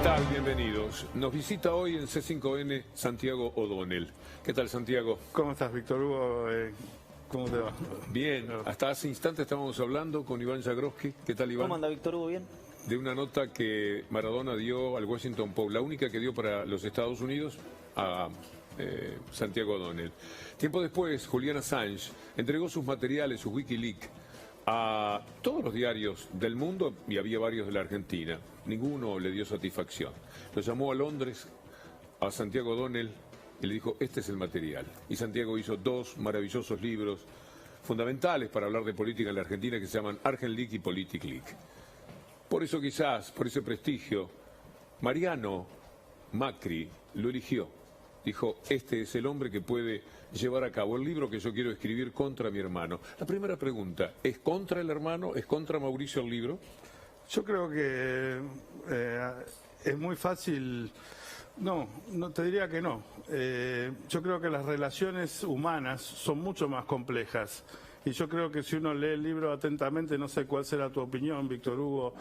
tal? Bienvenidos. Nos visita hoy en C5N Santiago O'Donnell. ¿Qué tal, Santiago? ¿Cómo estás, Víctor Hugo? ¿Cómo te va? Bien. Hasta hace instantes estábamos hablando con Iván Jagroski. ¿Qué tal, Iván? ¿Cómo anda, Víctor Hugo? ¿Bien? De una nota que Maradona dio al Washington Post, la única que dio para los Estados Unidos a Santiago O'Donnell. Tiempo después, Julian Assange entregó sus materiales, sus Wikileaks, a todos los diarios del mundo, y había varios de la Argentina. Ninguno le dio satisfacción. Lo llamó a Londres, a Santiago O'Donnell, y le dijo: este es el material. Y Santiago hizo dos maravillosos libros fundamentales para hablar de política en la Argentina, que se llaman ArgenLeak y PoliticLeak. Por eso, quizás, por ese prestigio, Mariano Macri lo eligió. Dijo: este es el hombre que puede llevar a cabo el libro que yo quiero escribir contra mi hermano. La primera pregunta: ¿es contra el hermano? ¿Es contra Mauricio el libro? Yo creo que es muy fácil. No te diría que no. Yo creo que las relaciones humanas son mucho más complejas. Y yo creo que si uno lee el libro atentamente, no sé cuál será tu opinión, Víctor Hugo,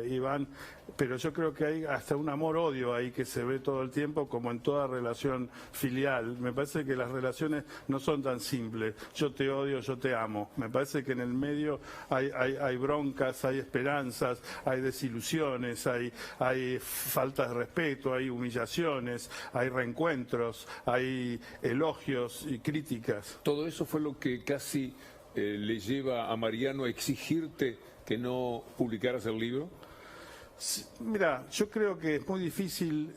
Iván, pero yo creo que hay hasta un amor-odio ahí que se ve todo el tiempo, como en toda relación filial. Me parece que las relaciones no son tan simples. Yo te odio, yo te amo. Me parece que en el medio hay broncas, hay esperanzas, hay desilusiones, hay faltas de respeto, hay humillaciones, hay reencuentros, hay elogios y críticas. Todo eso fue lo que casi le lleva a Mariano a exigirte que no publicaras el libro. Mira, yo creo que es muy difícil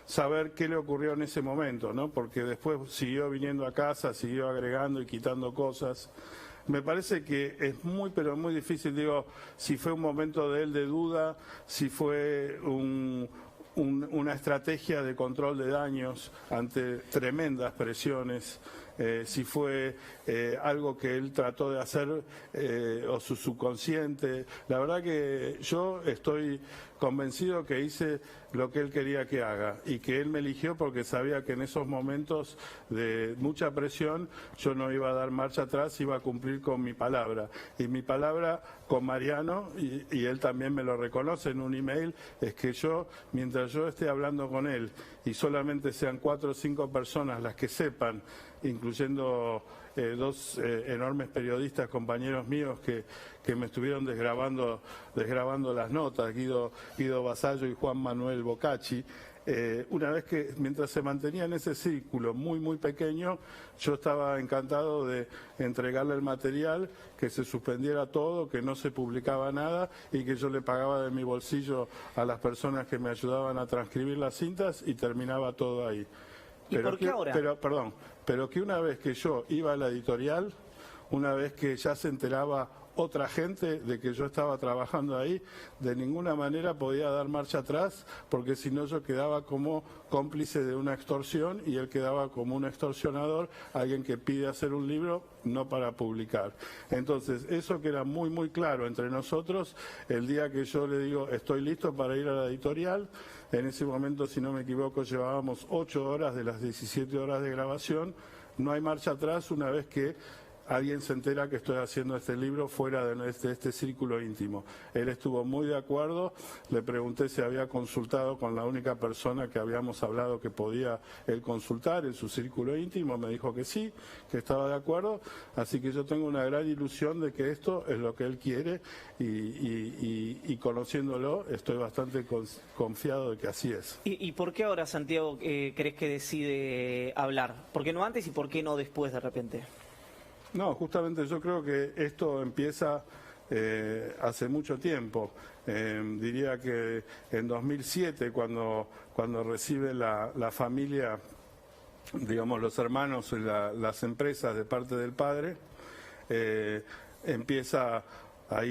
saber qué le ocurrió en ese momento, ¿no? Porque después siguió viniendo a casa, siguió agregando y quitando cosas. Me parece que es muy, pero muy difícil, digo, si fue un momento de él de duda, si fue una estrategia de control de daños ante tremendas presiones, si fue algo que él trató de hacer o su subconsciente. La verdad que yo estoy convencido que hice lo que él quería que haga y que él me eligió porque sabía que en esos momentos de mucha presión yo no iba a dar marcha atrás, iba a cumplir con mi palabra. Y mi palabra con Mariano, y él también me lo reconoce en un email, es que yo, mientras yo esté hablando con él y solamente sean 4 o 5 personas las que sepan, incluyendo dos enormes periodistas, compañeros míos que me estuvieron desgrabando las notas, Guido Basallo y Juan Manuel Bocacci. Una vez que, mientras se mantenía en ese círculo muy, muy pequeño, yo estaba encantado de entregarle el material, que se suspendiera todo, que no se publicaba nada y que yo le pagaba de mi bolsillo a las personas que me ayudaban a transcribir las cintas y terminaba todo ahí. ¿Y por qué ahora? Pero que una vez que yo iba a la editorial, una vez que ya se enteraba otra gente de que yo estaba trabajando ahí, de ninguna manera podía dar marcha atrás, porque si no yo quedaba como cómplice de una extorsión y él quedaba como un extorsionador, alguien que pide hacer un libro no para publicar. Entonces, eso que era muy, muy claro entre nosotros, el día que yo le digo estoy listo para ir a la editorial, en ese momento, si no me equivoco, llevábamos 8 horas de las 17 horas de grabación, no hay marcha atrás una vez que alguien se entera que estoy haciendo este libro fuera de este círculo íntimo. Él estuvo muy de acuerdo, le pregunté si había consultado con la única persona que habíamos hablado que podía él consultar en su círculo íntimo, me dijo que sí, que estaba de acuerdo, así que yo tengo una gran ilusión de que esto es lo que él quiere y conociéndolo estoy bastante confiado de que así es. ¿Y por qué ahora, Santiago, crees que decide hablar? ¿Por qué no antes y por qué no después de repente? No, justamente yo creo que esto empieza hace mucho tiempo. Diría que en 2007, cuando recibe la familia, digamos los hermanos, las empresas de parte del padre, ahí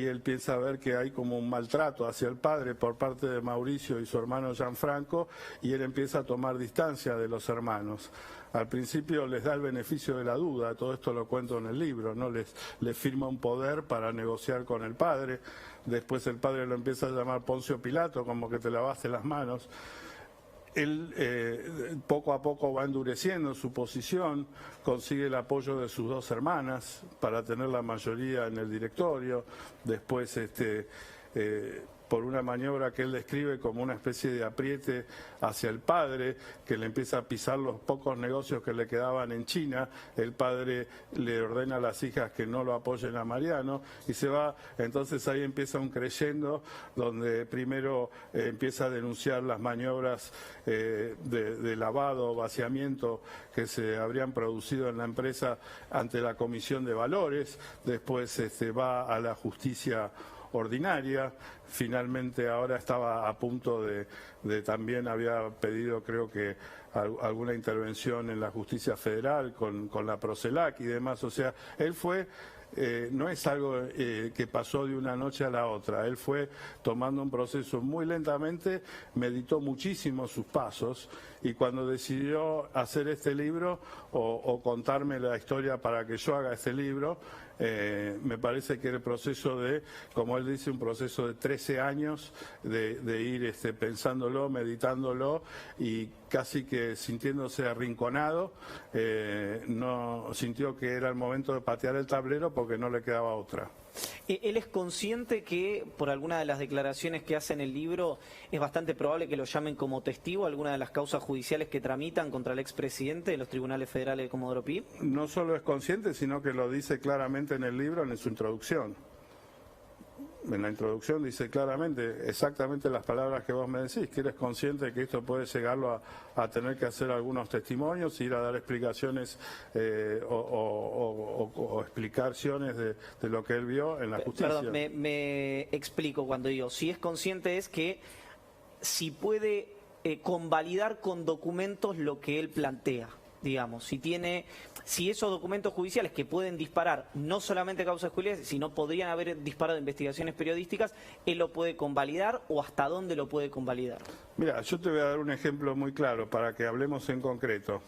él piensa a ver que hay como un maltrato hacia el padre por parte de Mauricio y su hermano Gianfranco, y él empieza a tomar distancia de los hermanos. Al principio les da el beneficio de la duda, todo esto lo cuento en el libro, ¿no? Les firma un poder para negociar con el padre, después el padre lo empieza a llamar Poncio Pilato, como que te lavaste las manos. Él poco a poco va endureciendo su posición, consigue el apoyo de sus 2 hermanas para tener la mayoría en el directorio, después por una maniobra que él describe como una especie de apriete hacia el padre, que le empieza a pisar los pocos negocios que le quedaban en China. El padre le ordena a las hijas que no lo apoyen a Mariano y se va. Entonces ahí empieza un creyendo donde primero empieza a denunciar las maniobras de lavado, vaciamiento que se habrían producido en la empresa ante la Comisión de Valores. Después va a la justicia ordinaria. Finalmente ahora estaba a punto de también había pedido, creo que alguna intervención en la justicia federal con la Procelac y demás. O sea, él fue, no es algo que pasó de una noche a la otra. Él fue tomando un proceso muy lentamente, meditó muchísimo sus pasos y cuando decidió hacer este libro o contarme la historia para que yo haga este libro, me parece que el proceso de, como él dice, un proceso de 13 años de ir pensándolo, meditándolo y casi que sintiéndose arrinconado, no sintió que era el momento de patear el tablero porque no le quedaba otra. ¿Él es consciente que por alguna de las declaraciones que hace en el libro es bastante probable que lo llamen como testigo a alguna de las causas judiciales que tramitan contra el expresidente de los tribunales federales de Comodoro Pi? No solo es consciente, sino que lo dice claramente en el libro, en su introducción. En la introducción dice claramente, exactamente las palabras que vos me decís, que eres consciente de que esto puede llegarlo a tener que hacer algunos testimonios, ir a dar explicaciones o explicaciones de lo que él vio en la justicia. Perdón, me explico cuando digo, si es consciente es que si puede convalidar con documentos lo que él plantea. Digamos, si esos documentos judiciales que pueden disparar no solamente causas judiciales, sino podrían haber disparado investigaciones periodísticas, él lo puede convalidar o hasta dónde lo puede convalidar. Mira, yo te voy a dar un ejemplo muy claro para que hablemos en concreto.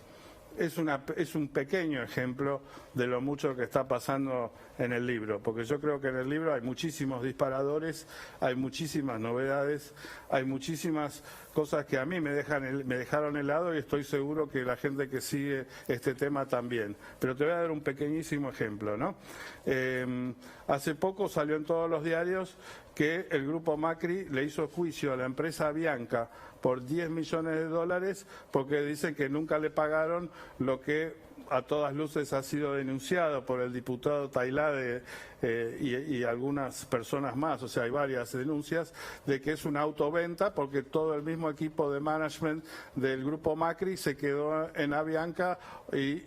Es un pequeño ejemplo de lo mucho que está pasando en el libro, porque yo creo que en el libro hay muchísimos disparadores, hay muchísimas novedades, hay muchísimas cosas que a mí me dejaron helado y estoy seguro que la gente que sigue este tema también. Pero te voy a dar un pequeñísimo ejemplo, ¿no? Hace poco salió en todos los diarios que el grupo Macri le hizo juicio a la empresa Avianca por 10 millones de dólares porque dicen que nunca le pagaron lo que a todas luces ha sido denunciado por el diputado Tailade y algunas personas más, o sea, hay varias denuncias de que es una autoventa porque todo el mismo equipo de management del grupo Macri se quedó en Avianca y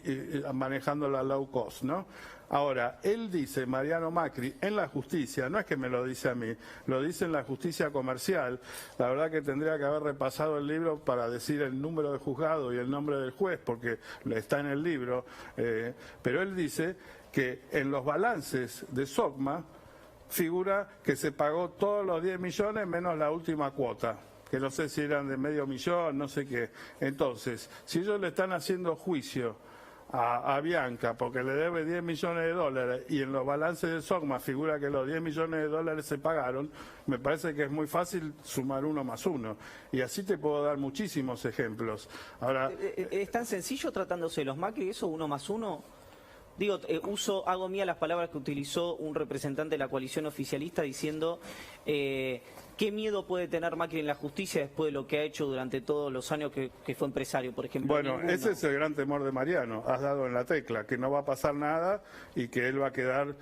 manejando la low cost, ¿no? Ahora, él dice, Mariano Macri, en la justicia, no es que me lo dice a mí, lo dice en la justicia comercial. La verdad que tendría que haber repasado el libro para decir el número de juzgado y el nombre del juez, porque está en el libro. Pero él dice que en los balances de SOCMA figura que se pagó todos los 10 millones menos la última cuota, que no sé si eran de medio millón, no sé qué. Entonces, si ellos le están haciendo juicio a Avianca porque le debe 10 millones de dólares y en los balances de SOCMA figura que los 10 millones de dólares se pagaron, me parece que es muy fácil sumar 1 más 1. Y así te puedo dar muchísimos ejemplos. Ahora, ¿es tan sencillo tratándose de los Macri eso, 1 más 1? Digo, hago mía las palabras que utilizó un representante de la coalición oficialista diciendo qué miedo puede tener Macri en la justicia después de lo que ha hecho durante todos los años que fue empresario, por ejemplo. Bueno, ninguno. Ese es el gran temor de Mariano, has dado en la tecla, que no va a pasar nada y que él va a quedar,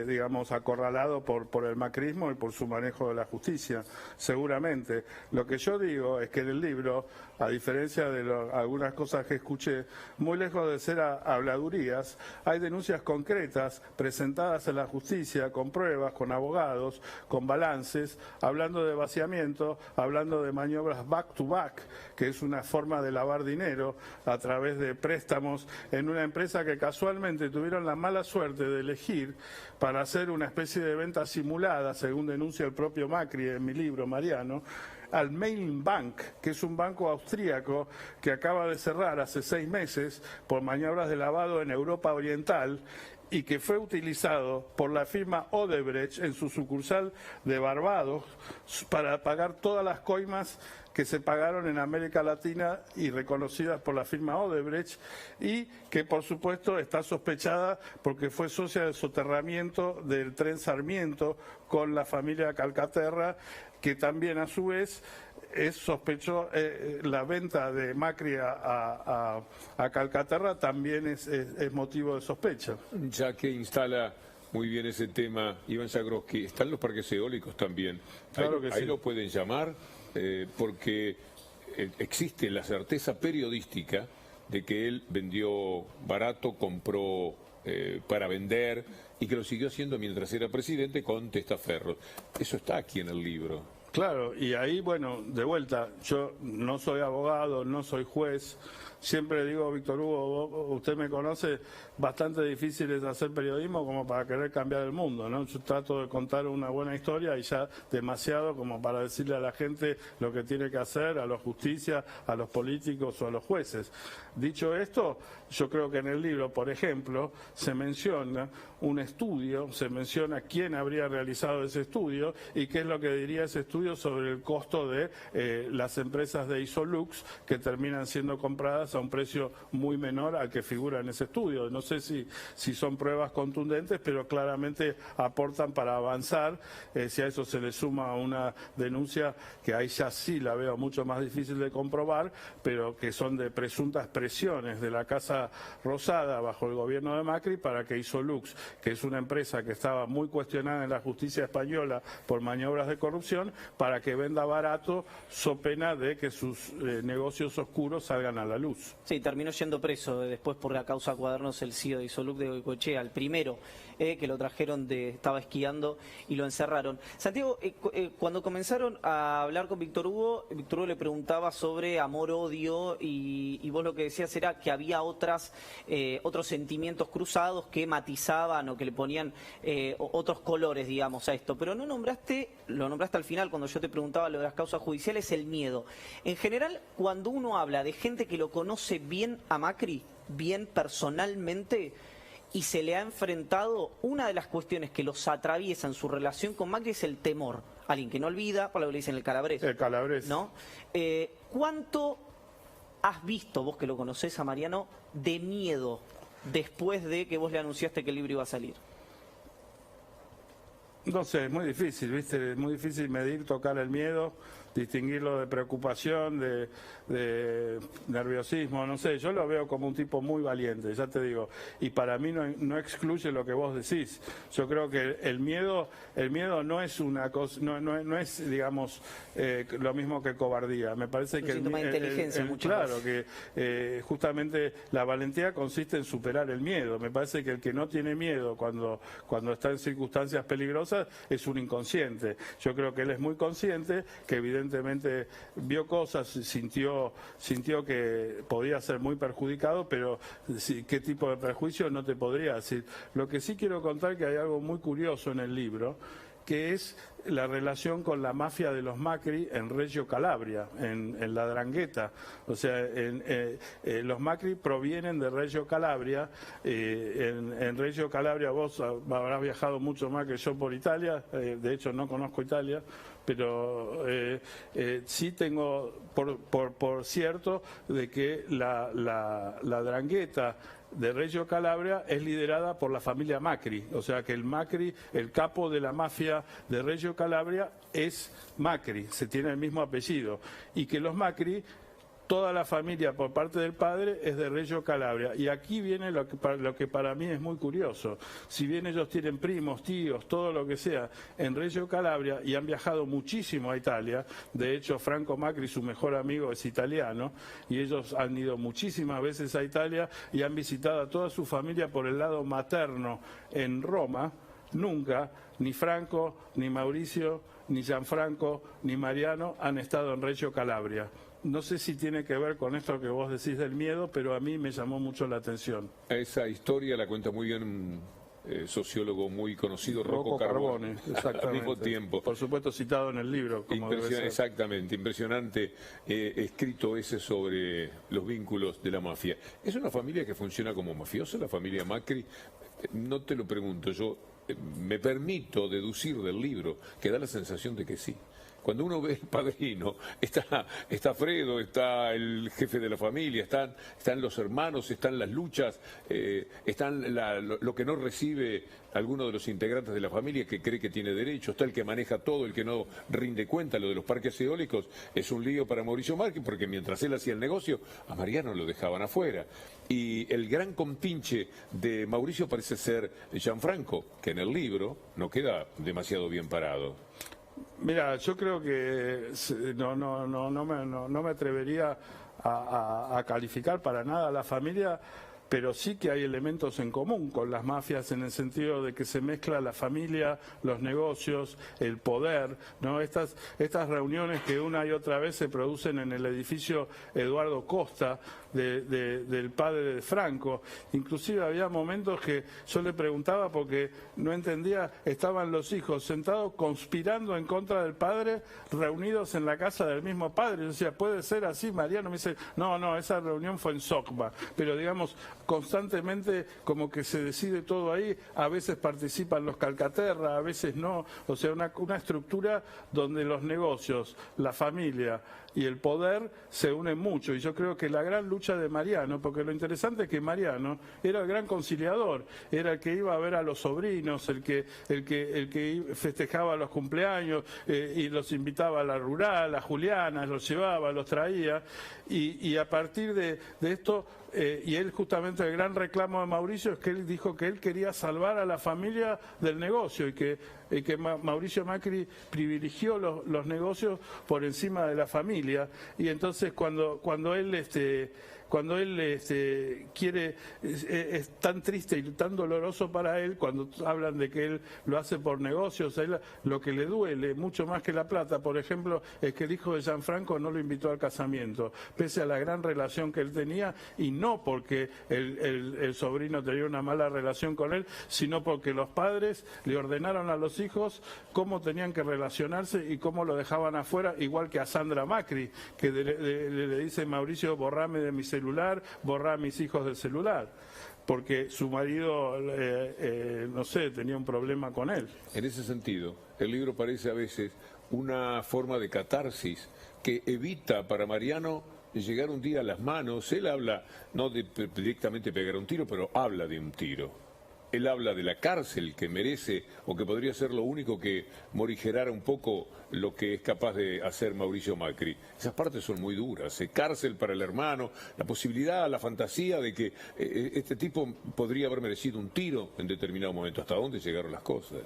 digamos, acorralado por el macrismo y por su manejo de la justicia, seguramente. Lo que yo digo es que en el libro, a diferencia de algunas cosas que escuché, muy lejos de ser habladurías, hay denuncias concretas presentadas en la justicia con pruebas, con abogados, con balances, hablando de vaciamiento, hablando de maniobras back to back, que es una forma de lavar dinero a través de préstamos en una empresa que casualmente tuvieron la mala suerte de elegir para hacer una especie de venta simulada, según denuncia el propio Macri en mi libro, Mariano, al Main Bank, que es un banco austríaco que acaba de cerrar hace 6 meses por maniobras de lavado en Europa Oriental y que fue utilizado por la firma Odebrecht en su sucursal de Barbados para pagar todas las coimas que se pagaron en América Latina y reconocidas por la firma Odebrecht y que por supuesto está sospechada porque fue socia del soterramiento del tren Sarmiento con la familia Calcaterra, que también a su vez es sospechoso, la venta de Macri a Calcaterra también es motivo de sospecha. Ya que instala muy bien ese tema, Iván Jagroski, están los parques eólicos también. Claro que ahí sí. lo pueden llamar porque existe la certeza periodística de que él vendió barato, compró para vender y que lo siguió haciendo mientras era presidente con testaferros. Eso está aquí en el libro. Claro, y ahí, bueno, de vuelta, yo no soy abogado, no soy juez. Siempre digo, Víctor Hugo, usted me conoce, bastante difícil es hacer periodismo como para querer cambiar el mundo, ¿no? Yo trato de contar una buena historia y ya demasiado como para decirle a la gente lo que tiene que hacer, a la justicia, a los políticos o a los jueces. Dicho esto, yo creo que en el libro, por ejemplo, se menciona un estudio, se menciona quién habría realizado ese estudio y qué es lo que diría ese estudio sobre el costo de las empresas de Isolux que terminan siendo compradas a un precio muy menor al que figura en ese estudio. No sé si son pruebas contundentes, pero claramente aportan para avanzar. Si a eso se le suma una denuncia que ahí ya sí la veo mucho más difícil de comprobar, pero que son de presuntas presiones de la Casa Rosada bajo el gobierno de Macri para que Isolux, que es una empresa que estaba muy cuestionada en la justicia española por maniobras de corrupción, para que venda barato, so pena de que sus negocios oscuros salgan a la luz. Sí, terminó yendo preso después por la causa Cuadernos el CEO de Isoluc de Goicoechea, el primero que lo trajeron estaba esquiando y lo encerraron. Santiago, cuando comenzaron a hablar con Víctor Hugo le preguntaba sobre amor-odio y vos lo que decías era que había otros sentimientos cruzados que matizaban o que le ponían otros colores, digamos, a esto. Pero lo nombraste al final cuando yo te preguntaba lo de las causas judiciales, el miedo. En general, cuando uno habla de gente que lo conoce bien a Macri, bien personalmente, y se le ha enfrentado, una de las cuestiones que los atraviesa en su relación con Macri es el temor. Alguien que no olvida, por lo que le dicen el Calabrés. El Calabrés. ¿No? ¿Cuánto has visto, vos que lo conocés a Mariano, de miedo después de que vos le anunciaste que el libro iba a salir? No sé, es muy difícil, ¿viste? Es muy difícil medir, tocar el miedo, distinguirlo de preocupación, de nerviosismo, no sé. Yo lo veo como un tipo muy valiente, ya te digo. Y para mí no excluye lo que vos decís. Yo creo que el miedo no es una cosa, no es, digamos, lo mismo que cobardía. Me parece que síntoma de inteligencia, claro, que justamente la valentía consiste en superar el miedo. Me parece que el que no tiene miedo cuando está en circunstancias peligrosas es un inconsciente. Yo creo que él es muy consciente, que evidentemente vio cosas, sintió que podía ser muy perjudicado, pero qué tipo de perjuicio no te podría decir. Lo que sí quiero contar que hay algo muy curioso en el libro, que es la relación con la mafia de los Macri en Reggio Calabria, en la 'Ndrangheta. O sea, los Macri provienen de Reggio Calabria. En Reggio Calabria vos habrás viajado mucho más que yo por Italia. De hecho, no conozco Italia, pero sí tengo por cierto de que la 'Ndrangheta de Reggio Calabria es liderada por la familia Macri, o sea que el Macri, el capo de la mafia de Reggio Calabria es Macri, se tiene el mismo apellido, y que los Macri, toda la familia por parte del padre es de Reggio Calabria. Y aquí viene lo que para mí es muy curioso. Si bien ellos tienen primos, tíos, todo lo que sea en Reggio Calabria y han viajado muchísimo a Italia, de hecho Franco Macri, su mejor amigo, es italiano, y ellos han ido muchísimas veces a Italia y han visitado a toda su familia por el lado materno en Roma. Nunca ni Franco, ni Mauricio, ni Gianfranco, ni Mariano han estado en Reggio Calabria. No sé si tiene que ver con esto que vos decís del miedo, pero a mí me llamó mucho la atención. Esa historia la cuenta muy bien un sociólogo muy conocido, Rocco Carbone, exactamente. Al mismo tiempo. Por supuesto citado en el libro. Como debe ser. Exactamente, impresionante escrito ese sobre los vínculos de la mafia. ¿Es una familia que funciona como mafiosa, la familia Macri? No te lo pregunto, yo me permito deducir del libro que da la sensación de que sí. cuando uno ve El Padrino, está Fredo, está el jefe de la familia, están los hermanos, están las luchas, están lo que no recibe alguno de los integrantes de la familia que cree que tiene derecho, está el que maneja todo, el que no rinde cuenta. Lo de los parques eólicos es un lío para Mauricio Macri, porque mientras él hacía el negocio, a Mariano lo dejaban afuera. Y el gran compinche de Mauricio parece ser Gianfranco, que en el libro no queda demasiado bien parado. Mira, yo creo que no me atrevería a calificar para nada a la familia, pero sí que hay elementos en común con las mafias en el sentido de que se mezcla la familia, los negocios, el poder, ¿no? Estas reuniones que una y otra vez se producen en el edificio Eduardo Costa del padre de Franco. Inclusive había momentos que yo le preguntaba porque no entendía, estaban los hijos sentados conspirando en contra del padre, reunidos en la casa del mismo padre. Yo decía, ¿puede ser así, Mariano? Me dice, no, esa reunión fue en Socba, pero digamos, constantemente como que se decide todo ahí, a veces participan los Calcaterra, a veces no, o sea, una estructura donde los negocios, la familia y el poder se unen mucho, y yo creo que la gran lucha de Mariano, porque lo interesante es que Mariano era el gran conciliador, era el que iba a ver a los sobrinos, el que festejaba los cumpleaños y los invitaba a la rural, a Juliana, los llevaba, los traía, y a partir de esto, y él justamente el gran reclamo de Mauricio es que él dijo que él quería salvar a la familia del negocio y que Mauricio Macri privilegió los negocios por encima de la familia, y entonces cuando él quiere, es tan triste y tan doloroso para él cuando hablan de que él lo hace por negocios. A él lo que le duele mucho más que la plata, por ejemplo, es que el hijo de Gianfranco no lo invitó al casamiento, pese a la gran relación que él tenía, y no porque el sobrino tenía una mala relación con él, sino porque los padres le ordenaron a los hijos cómo tenían que relacionarse y cómo lo dejaban afuera, igual que a Sandra Macri, que le dice Mauricio, borrame de mi celular, borra a mis hijos del celular, porque su marido, no sé, tenía un problema con él. En ese sentido, el libro parece a veces una forma de catarsis que evita para Mariano llegar un día a las manos. Él habla, no de directamente pegar un tiro, pero habla de un tiro. Él habla de la cárcel que merece, o que podría ser lo único que morigerara un poco lo que es capaz de hacer Mauricio Macri. Esas partes son muy duras. Cárcel para el hermano, la posibilidad, la fantasía de que este tipo podría haber merecido un tiro en determinado momento. ¿Hasta dónde llegaron las cosas?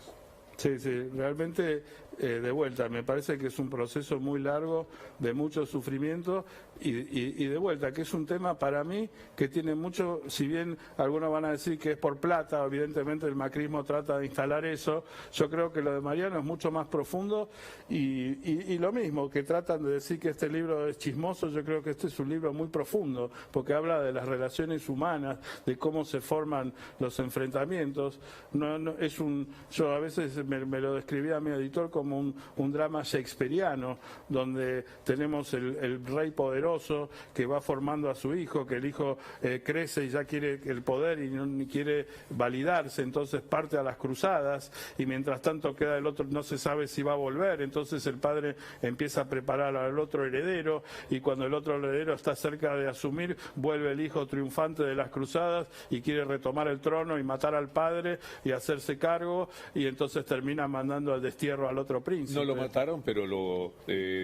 Sí, realmente de vuelta, me parece que es un proceso muy largo, de mucho sufrimiento y de vuelta, que es un tema para mí que tiene mucho, si bien algunos van a decir que es por plata, evidentemente el macrismo trata de instalar eso, yo creo que lo de Mariano es mucho más profundo y lo mismo, que tratan de decir que este libro es chismoso, yo creo que este es un libro muy profundo, porque habla de las relaciones humanas, de cómo se forman los enfrentamientos. Yo a veces me lo describía a mi editor como un drama shakespeariano, donde tenemos el rey poderoso que va formando a su hijo, que el hijo crece y ya quiere el poder y no quiere validarse, entonces parte a las cruzadas, y mientras tanto queda el otro, no se sabe si va a volver, entonces el padre empieza a preparar al otro heredero, y cuando el otro heredero está cerca de asumir, vuelve el hijo triunfante de las cruzadas y quiere retomar el trono y matar al padre y hacerse cargo, y entonces termina mandando al destierro al otro príncipe. No lo mataron, pero lo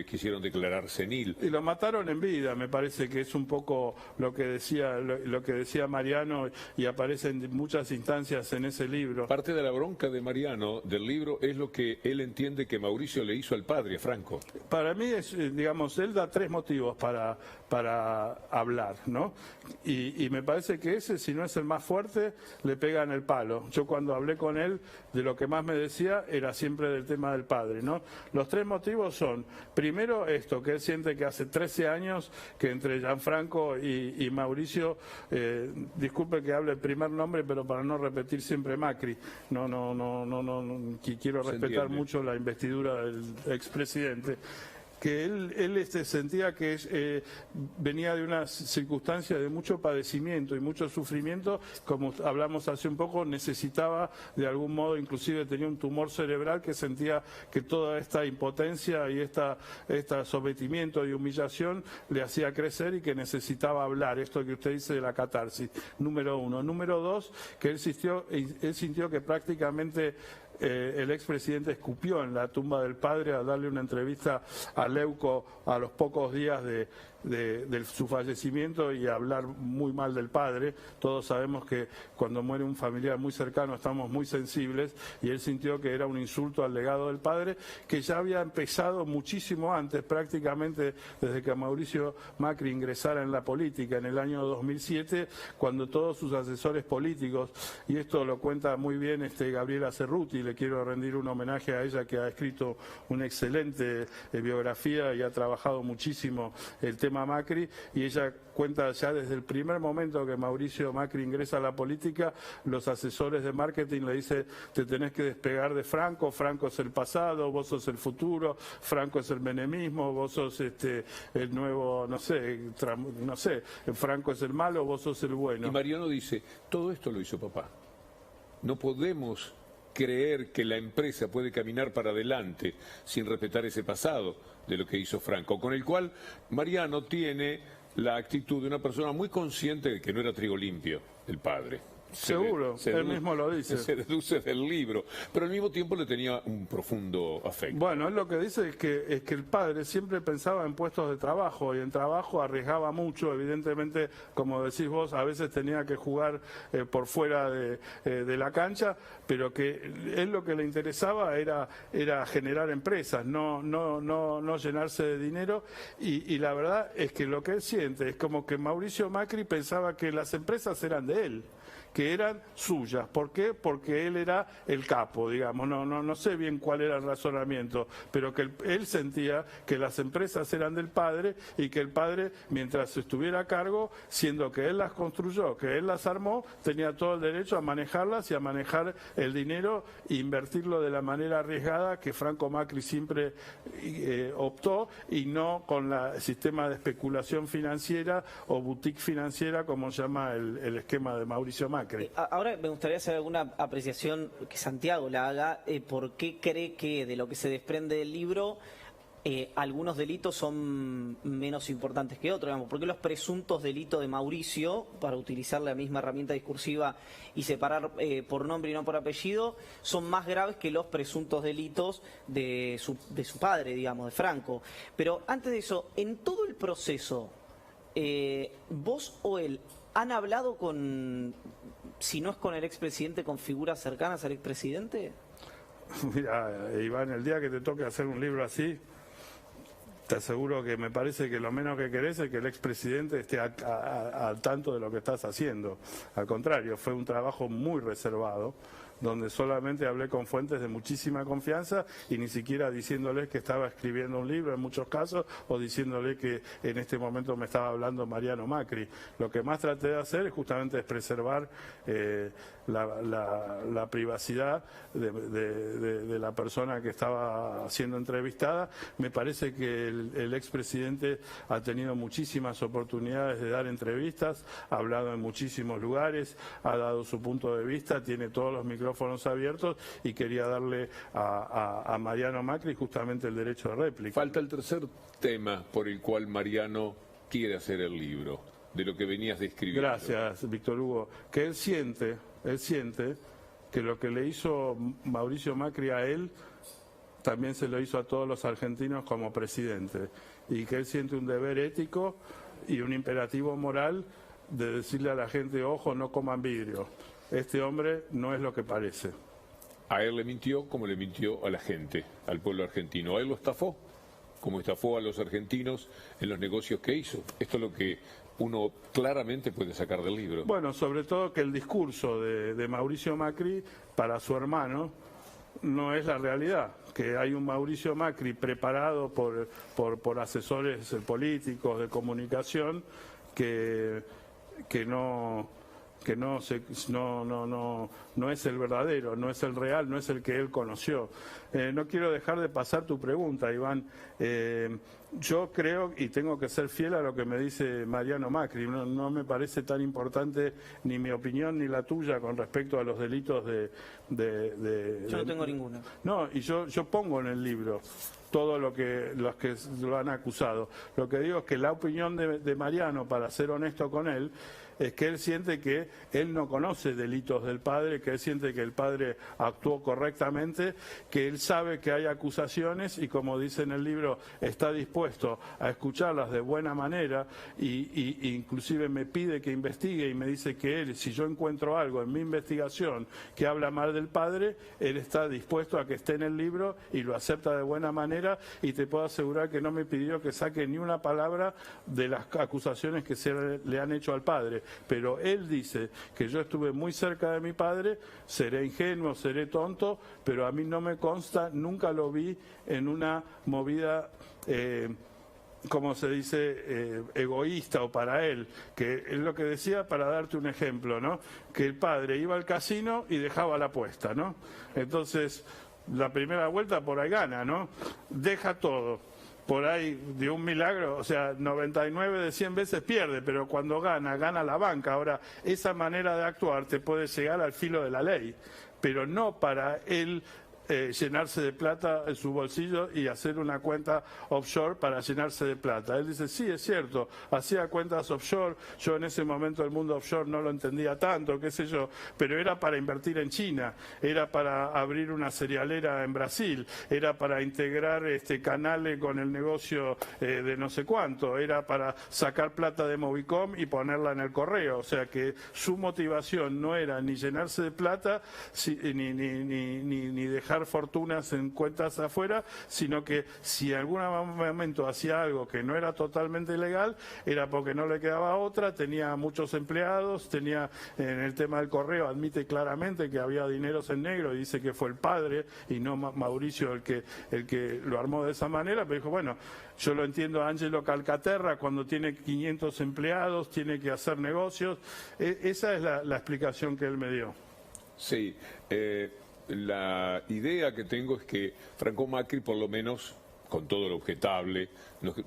quisieron declarar senil. Y lo mataron en vida, me parece que es un poco lo que decía Mariano, y aparece en muchas instancias en ese libro. Parte de la bronca de Mariano del libro es lo que él entiende que Mauricio le hizo al padre, a Franco. Para mí es, digamos, él da tres motivos para hablar, ¿no? Y me parece que ese, si no es el más fuerte, le pega en el palo. Yo cuando hablé con él, de lo que más me decía era siempre del tema del padre, ¿no? Los tres motivos son, primero esto, que él siente que hace 13 años que entre Gianfranco y Mauricio, disculpe que hable el primer nombre, pero para no repetir siempre Macri, quiero respetar mucho la investidura del expresidente. que él sentía que venía de una circunstancia de mucho padecimiento y mucho sufrimiento, como hablamos hace un poco, necesitaba de algún modo, inclusive tenía un tumor cerebral que sentía que toda esta impotencia y esta sometimiento y humillación le hacía crecer y que necesitaba hablar, esto que usted dice de la catarsis, número uno. Número dos, que él sintió que prácticamente el expresidente escupió en la tumba del padre al darle una entrevista a Leuco a los pocos días de su fallecimiento y hablar muy mal del padre. Todos sabemos que cuando muere un familiar muy cercano estamos muy sensibles, y él sintió que era un insulto al legado del padre, que ya había empezado muchísimo antes, prácticamente desde que Mauricio Macri ingresara en la política en el año 2007, cuando todos sus asesores políticos, y esto lo cuenta muy bien Gabriela Cerruti, le quiero rendir un homenaje a ella, que ha escrito una excelente biografía y ha trabajado muchísimo el tema Macri, y ella cuenta ya desde el primer momento que Mauricio Macri ingresa a la política, los asesores de marketing le dicen: te tenés que despegar de Franco, Franco es el pasado, vos sos el futuro, Franco es el menemismo, vos sos el nuevo, no sé, Franco es el malo, vos sos el bueno. Y Mariano dice, todo esto lo hizo papá. No podemos creer que la empresa puede caminar para adelante sin respetar ese pasado de lo que hizo Franco, con el cual Mariano tiene la actitud de una persona muy consciente de que no era trigo limpio el padre. Seguro, él mismo lo dice. Se deduce del libro, pero al mismo tiempo le tenía un profundo afecto. Bueno, él lo que dice es que el padre siempre pensaba en puestos de trabajo, y en trabajo arriesgaba mucho, evidentemente, como decís vos, a veces tenía que jugar por fuera de la cancha, pero que él lo que le interesaba era generar empresas, no llenarse de dinero, y la verdad es que lo que él siente es como que Mauricio Macri pensaba que las empresas eran de él, que eran suyas. ¿Por qué? Porque él era el capo, digamos. No sé bien cuál era el razonamiento, pero que él sentía que las empresas eran del padre, y que el padre, mientras estuviera a cargo, siendo que él las construyó, que él las armó, tenía todo el derecho a manejarlas y a manejar el dinero e invertirlo de la manera arriesgada que Franco Macri siempre optó, y no con el sistema de especulación financiera o boutique financiera, como llama el esquema de Mauricio Macri. Ahora me gustaría hacer alguna apreciación que Santiago la haga. ¿Por qué cree que, de lo que se desprende del libro, algunos delitos son menos importantes que otros? Digamos, ¿por qué los presuntos delitos de Mauricio, para utilizar la misma herramienta discursiva y separar por nombre y no por apellido, son más graves que los presuntos delitos de su padre, digamos, de Franco? Pero antes de eso, en todo el proceso, vos o él han hablado con, si no es con el expresidente, con figuras cercanas al expresidente. Mira, Iván, el día que te toque hacer un libro así, te aseguro que me parece que lo menos que querés es que el expresidente esté al tanto de lo que estás haciendo. Al contrario, fue un trabajo muy reservado, donde solamente hablé con fuentes de muchísima confianza, y ni siquiera diciéndoles que estaba escribiendo un libro en muchos casos, o diciéndole que en este momento me estaba hablando Mariano Macri. Lo que más traté de hacer es justamente preservar la privacidad de la persona que estaba siendo entrevistada. Me parece que el expresidente ha tenido muchísimas oportunidades de dar entrevistas, ha hablado en muchísimos lugares, ha dado su punto de vista, tiene todos los micrófonos abiertos, y quería darle a Mariano Macri justamente el derecho de réplica. Falta el tercer tema por el cual Mariano quiere hacer el libro, de lo que venías describiendo. Gracias, Víctor Hugo. Que él siente que lo que le hizo Mauricio Macri a él, también se lo hizo a todos los argentinos como presidente, y que él siente un deber ético y un imperativo moral de decirle a la gente: ojo, no coman vidrio. Este hombre no es lo que parece. A él le mintió como le mintió a la gente, al pueblo argentino. A él lo estafó, como estafó a los argentinos en los negocios que hizo. Esto es lo que uno claramente puede sacar del libro. Bueno, sobre todo que el discurso de Mauricio Macri para su hermano no es la realidad, que hay un Mauricio Macri preparado por asesores políticos de comunicación que no es el verdadero, no es el real, no es el que él conoció. no quiero dejar de pasar tu pregunta, Iván. Yo creo, y tengo que ser fiel a lo que me dice Mariano Macri, no me parece tan importante ni mi opinión ni la tuya con respecto a los delitos Yo no tengo ninguna. No, y yo pongo en el libro todo lo que los que lo han acusado. Lo que digo es que la opinión de Mariano, para ser honesto con él, es que él siente que él no conoce delitos del padre, que él siente que el padre actuó correctamente, que él sabe que hay acusaciones y, como dice en el libro, está dispuesto a escucharlas de buena manera y inclusive me pide que investigue y me dice que él, si yo encuentro algo en mi investigación que habla mal del padre, él está dispuesto a que esté en el libro y lo acepta de buena manera, y te puedo asegurar que no me pidió que saque ni una palabra de las acusaciones que se le han hecho al padre. Pero él dice que yo estuve muy cerca de mi padre, seré ingenuo, seré tonto, pero a mí no me consta, nunca lo vi en una movida, como se dice, egoísta o para él, que es lo que decía, para darte un ejemplo, ¿no? Que el padre iba al casino y dejaba la apuesta, ¿no? Entonces, la primera vuelta por ahí gana, ¿no? Deja todo. Por ahí, de un milagro, o sea, 99 de 100 veces pierde, pero cuando gana la banca. Ahora, esa manera de actuar te puede llegar al filo de la ley, pero no para él llenarse de plata en su bolsillo y hacer una cuenta offshore para llenarse de plata. Él dice, sí, es cierto, hacía cuentas offshore, yo en ese momento el mundo offshore no lo entendía tanto, qué sé yo, pero era para invertir en China, era para abrir una cerealera en Brasil, era para integrar canales con el negocio de no sé cuánto, era para sacar plata de Movicom y ponerla en el correo. O sea que su motivación no era ni llenarse de plata ni dejar fortunas en cuentas afuera, sino que si en algún momento hacía algo que no era totalmente legal, era porque no le quedaba otra, tenía muchos empleados, tenía, en el tema del correo, admite claramente que había dineros en negro y dice que fue el padre y no Mauricio el que lo armó de esa manera, pero dijo, bueno, yo lo entiendo a Angelo Calcaterra, cuando tiene 500 empleados, tiene que hacer negocios. Esa es la explicación que él me dio. Sí, la idea que tengo es que Franco Macri, por lo menos, con todo lo objetable,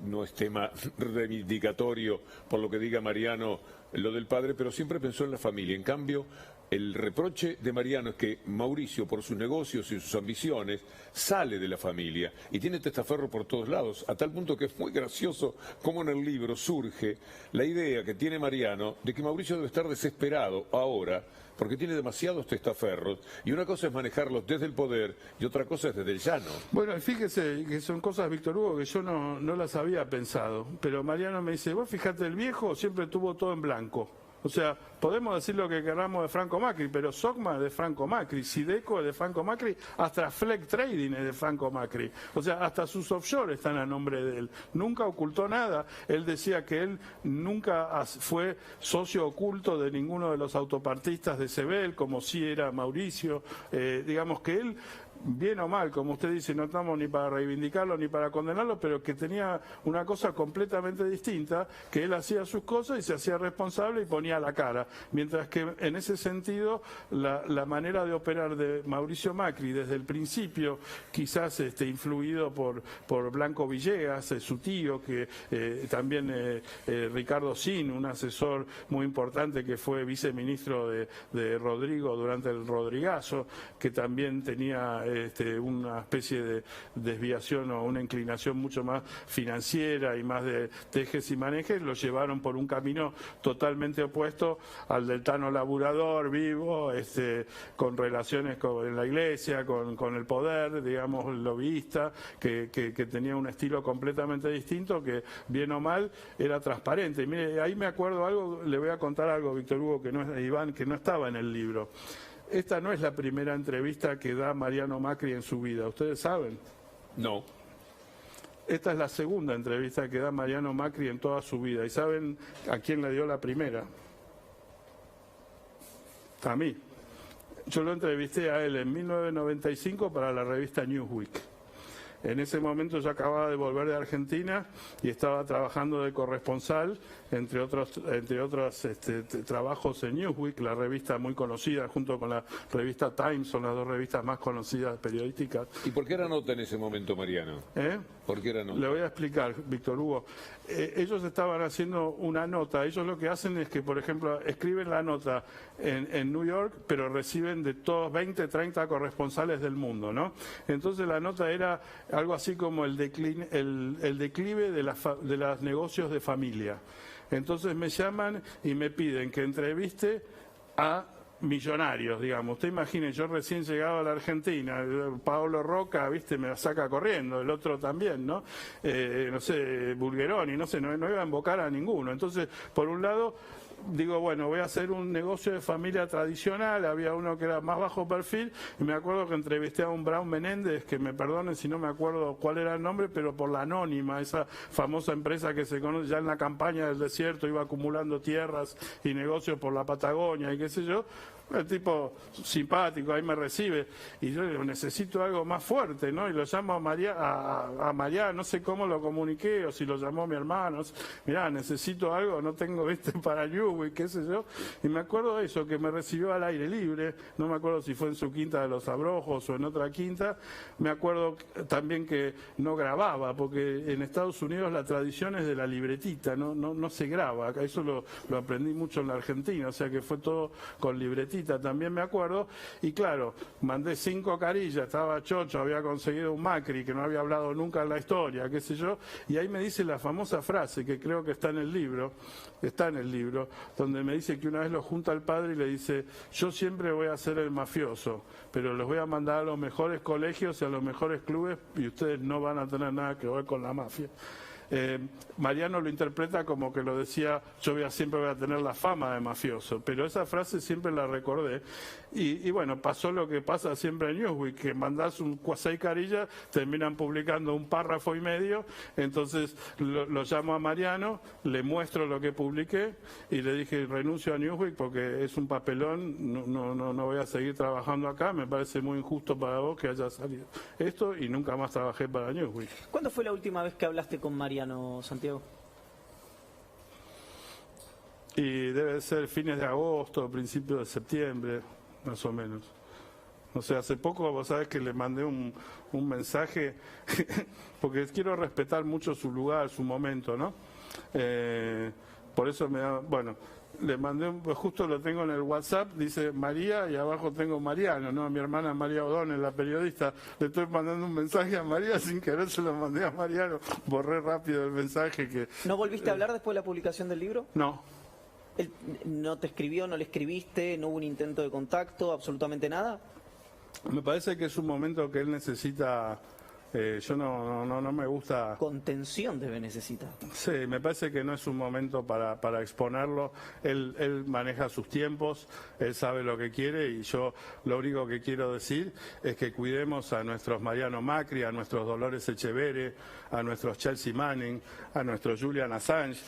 no es tema reivindicatorio por lo que diga Mariano lo del padre, pero siempre pensó en la familia. En cambio, el reproche de Mariano es que Mauricio, por sus negocios y sus ambiciones, sale de la familia y tiene testaferro por todos lados, a tal punto que es muy gracioso cómo en el libro surge la idea que tiene Mariano de que Mauricio debe estar desesperado ahora porque tiene demasiados testaferros, y una cosa es manejarlos desde el poder y otra cosa es desde el llano. Bueno, fíjese que son cosas, Víctor Hugo, que yo no las había pensado, pero Mariano me dice, vos fíjate, el viejo siempre tuvo todo en blanco. O sea, podemos decir lo que queramos de Franco Macri, pero Sogma es de Franco Macri, Sideco es de Franco Macri, hasta Fleck Trading es de Franco Macri. O sea, hasta sus offshore están a nombre de él. Nunca ocultó nada. Él decía que él nunca fue socio oculto de ninguno de los autopartistas de Sebel, como sí era Mauricio. Digamos que él, bien o mal, como usted dice, no estamos ni para reivindicarlo ni para condenarlo, pero que tenía una cosa completamente distinta, que él hacía sus cosas y se hacía responsable y ponía la cara. Mientras que en ese sentido, la manera de operar de Mauricio Macri desde el principio, quizás influido por Blanco Villegas, su tío, que también Ricardo Sin, un asesor muy importante que fue viceministro de Rodrigo durante el Rodrigazo, que también tenía una especie de desviación o una inclinación mucho más financiera y más de tejes y manejes, lo llevaron por un camino totalmente opuesto al del Tano laburador, vivo, con relaciones en la iglesia, con el poder, digamos, lobbyista, que tenía un estilo completamente distinto, que bien o mal era transparente. Y mire, ahí me acuerdo algo, le voy a contar algo, Víctor Hugo, que no es de Iván, que no estaba en el libro. Esta no es la primera entrevista que da Mariano Macri en su vida, ¿ustedes saben? No. Esta es la segunda entrevista que da Mariano Macri en toda su vida. ¿Y saben a quién le dio la primera? A mí. Yo lo entrevisté a él en 1995 para la revista Newsweek. En ese momento yo acababa de volver de Argentina y estaba trabajando de corresponsal, entre otros trabajos en Newsweek, la revista muy conocida, junto con la revista Times, son las dos revistas más conocidas periodísticas. ¿Y por qué era nota en ese momento, Mariano? ¿Por qué era nota? Le voy a explicar, Víctor Hugo. Ellos estaban haciendo una nota. Ellos lo que hacen es que, por ejemplo, escriben la nota en New York, pero reciben de todos 20, 30 corresponsales del mundo, ¿no? Entonces la nota era algo así como el declive de los negocios de familia. Entonces me llaman y me piden que entreviste a millonarios, digamos. Usted imagine, yo recién llegado a la Argentina, Paolo Roca, viste, me la saca corriendo, el otro también, ¿no? No sé, Bulgeroni, no sé, no iba a invocar a ninguno. Entonces, por un lado, digo, bueno, voy a hacer un negocio de familia tradicional, había uno que era más bajo perfil, y me acuerdo que entrevisté a un Brown Menéndez, que me perdonen si no me acuerdo cuál era el nombre, pero por la Anónima, esa famosa empresa que se conoce ya en la campaña del desierto, iba acumulando tierras y negocios por la Patagonia y qué sé yo. El tipo simpático, ahí me recibe, y yo digo, necesito algo más fuerte, ¿no? Y lo llamo a María, no sé cómo lo comuniqué, o si lo llamó mi hermano, mirá, necesito algo, no tengo, viste, para Newsweek, qué sé yo, y me acuerdo de eso, que me recibió al aire libre, no me acuerdo si fue en su quinta de los Abrojos o en otra quinta, me acuerdo también que no grababa, porque en Estados Unidos la tradición es de la libretita, no se graba, eso lo aprendí mucho en la Argentina, o sea que fue todo con libretita. También me acuerdo, y claro, mandé 5 carillas, estaba chocho, había conseguido un Macri que no había hablado nunca en la historia, qué sé yo, y ahí me dice la famosa frase que creo que está en el libro, donde me dice que una vez lo junta al padre y le dice, yo siempre voy a ser el mafioso, pero los voy a mandar a los mejores colegios y a los mejores clubes y ustedes no van a tener nada que ver con la mafia. Mariano lo interpreta como que lo decía, siempre voy a tener la fama de mafioso, pero esa frase siempre la recordé, y bueno, pasó lo que pasa siempre en Newsweek, que mandás 6 carillas, terminan publicando un párrafo y medio, entonces lo llamo a Mariano, le muestro lo que publiqué y le dije, renuncio a Newsweek porque es un papelón, no voy a seguir trabajando acá, me parece muy injusto para vos que haya salido esto, y nunca más trabajé para Newsweek. ¿Cuándo fue la última vez que hablaste con Mariano, Santiago? Y debe ser fines de agosto, principios de septiembre, más o menos. O sea, hace poco, vos sabés que le mandé un mensaje, porque quiero respetar mucho su lugar, su momento, ¿no? Por eso le mandé, justo lo tengo en el WhatsApp, dice María, y abajo tengo Mariano, ¿no? Mi hermana María O'Donnell, la periodista, le estoy mandando un mensaje a María, sin querer se lo mandé a Mariano, borré rápido el mensaje que... ¿No volviste a hablar después de la publicación del libro? No. ¿Él no te escribió, no le escribiste, no hubo un intento de contacto, absolutamente nada? Me parece que es un momento que él necesita... yo no me gusta... Contención debe necesitar. Sí, me parece que no es un momento para exponerlo. Él maneja sus tiempos, él sabe lo que quiere, y yo lo único que quiero decir es que cuidemos a nuestros Mariano Macri, a nuestros Dolores Echeverre, a nuestros Chelsea Manning, a nuestros Julian Assange,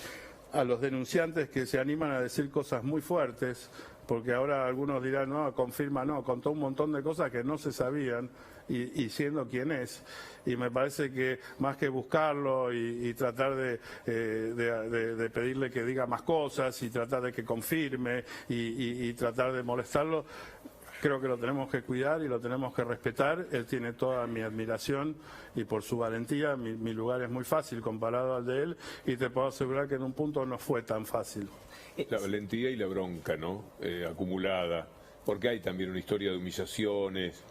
a los denunciantes que se animan a decir cosas muy fuertes, porque ahora algunos dirán, no, confirma, no, contó un montón de cosas que no se sabían, y siendo quien es. Y me parece que más que buscarlo y tratar de pedirle que diga más cosas y tratar de que confirme y tratar de molestarlo, creo que lo tenemos que cuidar y lo tenemos que respetar. Él tiene toda mi admiración, y por su valentía mi lugar es muy fácil comparado al de él, y te puedo asegurar que en un punto no fue tan fácil. La valentía y la bronca, ¿no? Acumulada, porque hay también una historia de humillaciones,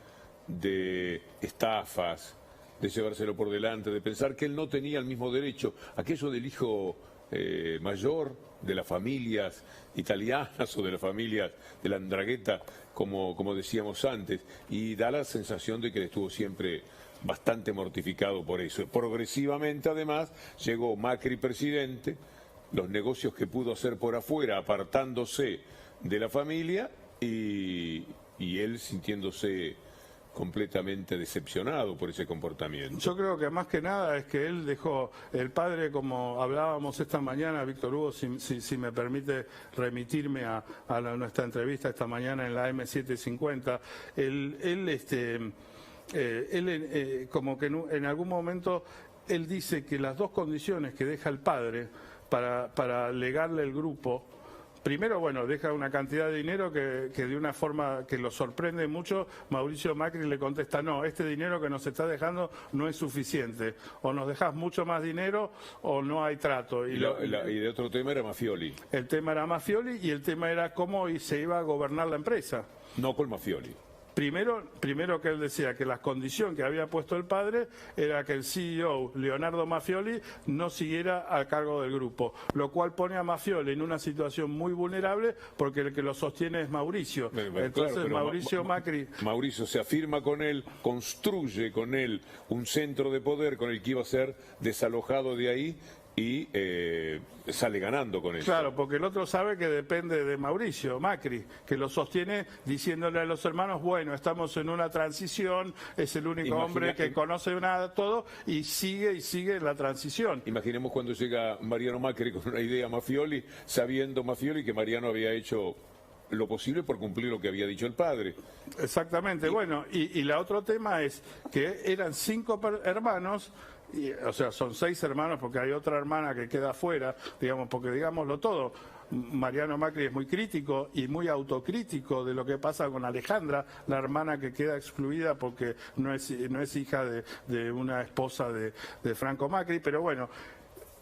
de estafas, de llevárselo por delante, de pensar que él no tenía el mismo derecho, aquello del hijo mayor de las familias italianas o de las familias de la Andrangheta, como decíamos antes, y da la sensación de que él estuvo siempre bastante mortificado por eso. Progresivamente, además, llegó Macri presidente, los negocios que pudo hacer por afuera, apartándose de la familia, y él sintiéndose completamente decepcionado por ese comportamiento. Yo creo que más que nada es que él dejó, el padre, como hablábamos esta mañana, Víctor Hugo, si me permite remitirme a nuestra entrevista esta mañana en la M750, él como que en algún momento él dice que las dos condiciones que deja el padre para legarle el grupo, primero, bueno, deja una cantidad de dinero que de una forma que lo sorprende mucho, Mauricio Macri le contesta, no, este dinero que nos está dejando no es suficiente, o nos dejas mucho más dinero o no hay trato. Y de otro tema era Mafioli. El tema era Mafioli y el tema era cómo se iba a gobernar la empresa. No con Mafioli. Primero que él decía que la condición que había puesto el padre era que el CEO, Leonardo Mafioli, no siguiera al cargo del grupo, lo cual pone a Mafioli en una situación muy vulnerable porque el que lo sostiene es Mauricio. Entonces claro, Mauricio Macri... Mauricio se afirma con él, construye con él un centro de poder con el que iba a ser desalojado de ahí y sale ganando con eso. Claro, porque el otro sabe que depende de Mauricio Macri, que lo sostiene diciéndole a los hermanos, bueno, estamos en una transición, es el único hombre que conoce todo y sigue la transición. Imaginemos cuando llega Mariano Macri con una idea Mafioli, sabiendo Mafioli que Mariano había hecho lo posible por cumplir lo que había dicho el padre. Exactamente, bueno, y la otro tema es que eran 5 hermanos. O sea, son 6 hermanos porque hay otra hermana que queda afuera, digamos, porque digámoslo todo, Mariano Macri es muy crítico y muy autocrítico de lo que pasa con Alejandra, la hermana que queda excluida porque no es hija de una esposa de Franco Macri, pero bueno,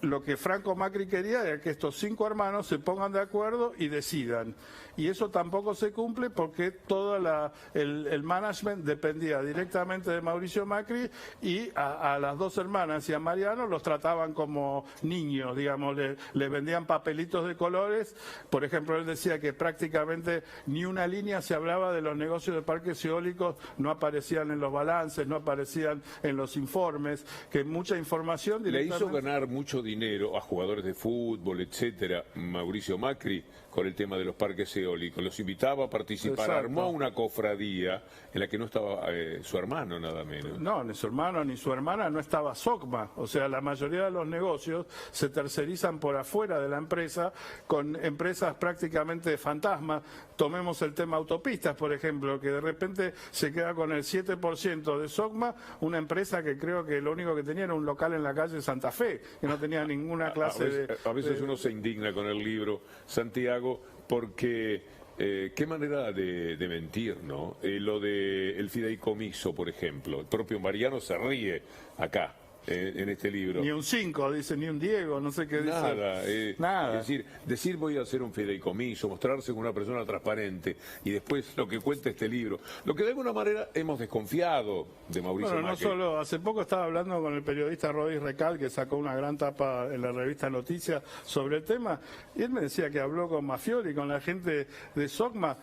lo que Franco Macri quería era que estos 5 hermanos se pongan de acuerdo y decidan. Y eso tampoco se cumple porque todo el management dependía directamente de Mauricio Macri y a las 2 hermanas y a Mariano los trataban como niños, digamos, le vendían papelitos de colores. Por ejemplo, él decía que prácticamente ni una línea se hablaba de los negocios de parques eólicos, no aparecían en los balances, no aparecían en los informes, que mucha información directamente... Le hizo ganar mucho dinero a jugadores de fútbol, etcétera, Mauricio Macri, con el tema de los parques eólicos. Los invitaba a participar. Exacto. Armó una cofradía en la que no estaba su hermano, nada menos. No, ni su hermano ni su hermana, no estaba SOCMA. O sea, la mayoría de los negocios se tercerizan por afuera de la empresa con empresas prácticamente fantasmas. Tomemos el tema autopistas, por ejemplo, que de repente se queda con el 7% de SOCMA, una empresa que creo que lo único que tenía era un local en la calle Santa Fe, que no tenía ninguna clase a veces uno se indigna con el libro, Santiago, porque qué manera de mentir, ¿no? Lo del fideicomiso, por ejemplo. El propio Mariano se ríe acá. En este libro. Ni un 5, dice, ni un Diego, no sé qué dice. Nada. Es decir voy a hacer un fideicomiso, mostrarse como una persona transparente y después lo que cuenta este libro. Lo que de alguna manera hemos desconfiado de Mauricio Macri. No solo, hace poco estaba hablando con el periodista Rodríguez Recal, que sacó una gran tapa en la revista Noticias sobre el tema, y él me decía que habló con Mafioli, con la gente de SOCMA,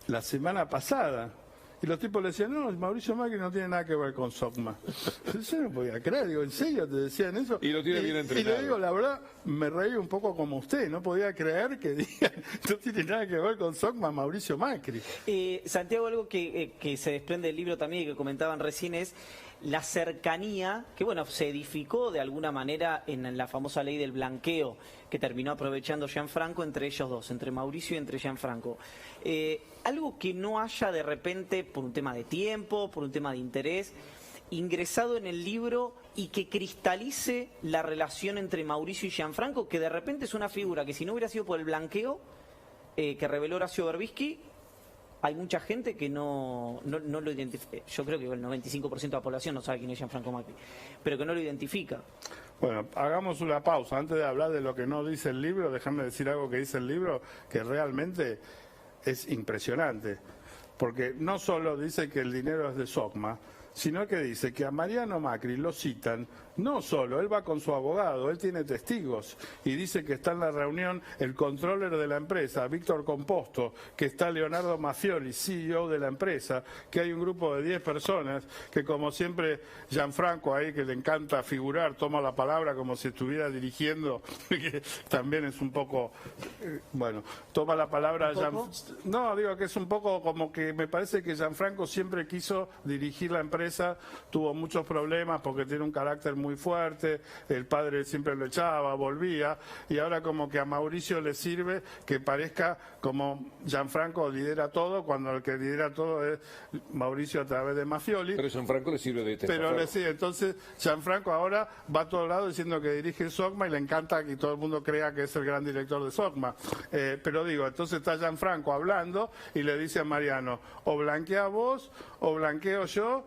la semana pasada. Y los tipos le decían, no, Mauricio Macri no tiene nada que ver con SOCMA. Yo no podía creer, digo, ¿en serio te decían eso? Y lo tiene bien entrenado. Y le digo, la verdad, me reí un poco como usted, no podía creer que digan, no tiene nada que ver con SOCMA, Mauricio Macri. Santiago, algo que se desprende del libro también y que comentaban recién es la cercanía que, bueno, se edificó de alguna manera en la famosa ley del blanqueo que terminó aprovechando Gianfranco entre ellos dos, entre Mauricio y entre Gianfranco. Algo que no haya de repente, por un tema de tiempo, por un tema de interés, ingresado en el libro y que cristalice la relación entre Mauricio y Gianfranco, que de repente es una figura que si no hubiera sido por el blanqueo que reveló Horacio Berbisky, hay mucha gente que no lo identifica. Yo creo que el 95% de la población no sabe quién es Gianfranco Macri, pero que no lo identifica. Bueno, hagamos una pausa. Antes de hablar de lo que no dice el libro, déjame decir algo que dice el libro, que realmente es impresionante. Porque no solo dice que el dinero es de SOCMA, sino que dice que a Mariano Macri lo citan, no solo, él va con su abogado, él tiene testigos, y dice que está en la reunión el controller de la empresa, Víctor Composto, que está Leonardo Mafioli, CEO de la empresa, que hay un grupo de 10 personas, que como siempre Gianfranco ahí, que le encanta figurar, toma la palabra como si estuviera dirigiendo, que también es un poco, bueno, toma la palabra... No, digo que es un poco como que me parece que Gianfranco siempre quiso dirigir la empresa, tuvo muchos problemas porque tiene un carácter muy fuerte, el padre siempre lo echaba, volvía, y ahora como que a Mauricio le sirve que parezca como Gianfranco lidera todo, cuando el que lidera todo es Mauricio a través de Mafioli. Pero Gianfranco le sirve de testaferro. Sí, entonces Gianfranco ahora va a todos lados diciendo que dirige SOCMA y le encanta que todo el mundo crea que es el gran director de SOCMA. Pero digo, entonces está Gianfranco hablando y le dice a Mariano, o blanquea vos, o blanqueo yo,